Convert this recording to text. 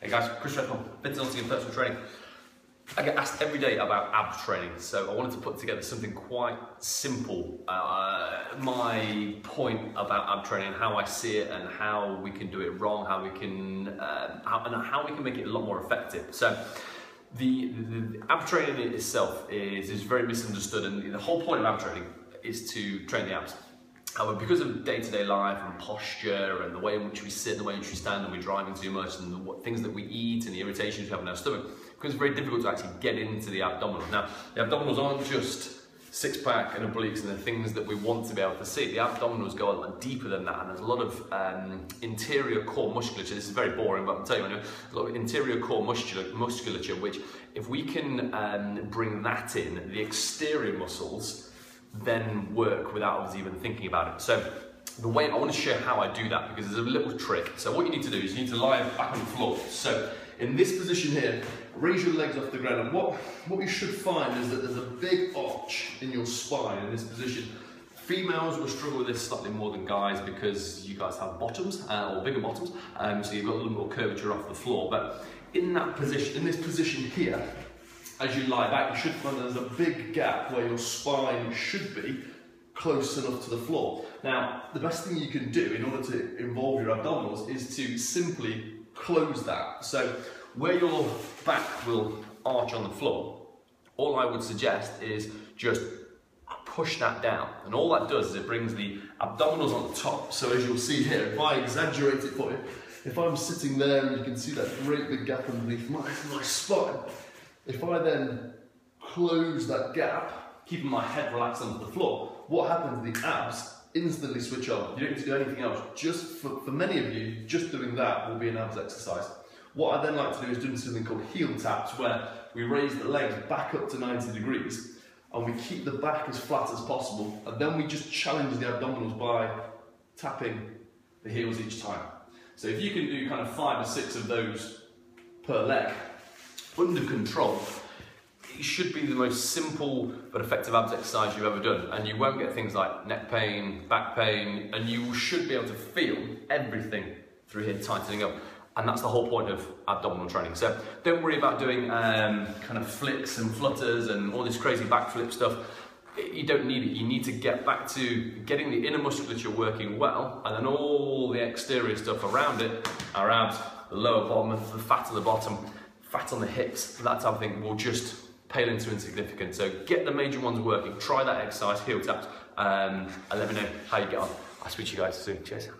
Hey guys, Chris from Fitness and Personal Training. I get asked every day about ab training, so I wanted to put together something quite simple. My point about ab training, how I see it, and how we can do it wrong, how we can make it a lot more effective. So, the ab training itself is very misunderstood, and the whole point of ab training is to train the abs. However, because of day-to-day life and posture and the way in which we sit, the way in which we stand, and we're driving too much, and the things that we eat and the irritations we have in our stomach, it becomes very difficult to actually get into the abdominals. Now, the abdominals aren't just six-pack and obliques and the things that we want to be able to see. The abdominals go a lot deeper than that, and there's a lot of interior core musculature. This is very boring, but I'll tell you, there's a lot of interior core musculature, which if we can bring that in, the exterior muscles then work without us even thinking about it. So the way I want to show how I do that, because there's a little trick. So what you need to do is you need to lie back on the floor. So in this position here, raise your legs off the ground, and what you should find is that there's a big arch in your spine in this position. Females will struggle with this slightly more than guys because you guys have bottoms or bigger bottoms, so you've got a little more curvature off the floor. But in that position, in this position here, as you lie back, you should find there's a big gap where your spine should be close enough to the floor. Now, the best thing you can do in order to involve your abdominals is to simply close that. So where your back will arch on the floor, all I would suggest is just push that down. And all that does is it brings the abdominals on the top. So as you'll see here, if I exaggerate it for you, if I'm sitting there and you can see that great big gap underneath my spine, if I then close that gap, keeping my head relaxed onto the floor, what happens? The abs instantly switch on. You don't need to do anything else. Just for many of you, just doing that will be an abs exercise. What I then like to do is doing something called heel taps, where we raise the legs back up to 90 degrees and we keep the back as flat as possible, and then we just challenge the abdominals by tapping the heels each time. So if you can do kind of 5 or 6 of those per leg, under control, it should be the most simple but effective abs exercise you've ever done, and you won't get things like neck pain, back pain, and you should be able to feel everything through here tightening up. And that's the whole point of abdominal training. So don't worry about doing kind of flicks and flutters and all this crazy backflip stuff. You don't need it. You need to get back to getting the inner musculature working well, and then all the exterior stuff around it, our abs, the lower bottom, the fat at the bottom, fat on the hips, that type of thing will just pale into insignificance. So get the major ones working, try that exercise, heel taps, and let me know how you get on. I'll speak to you guys soon. Cheers.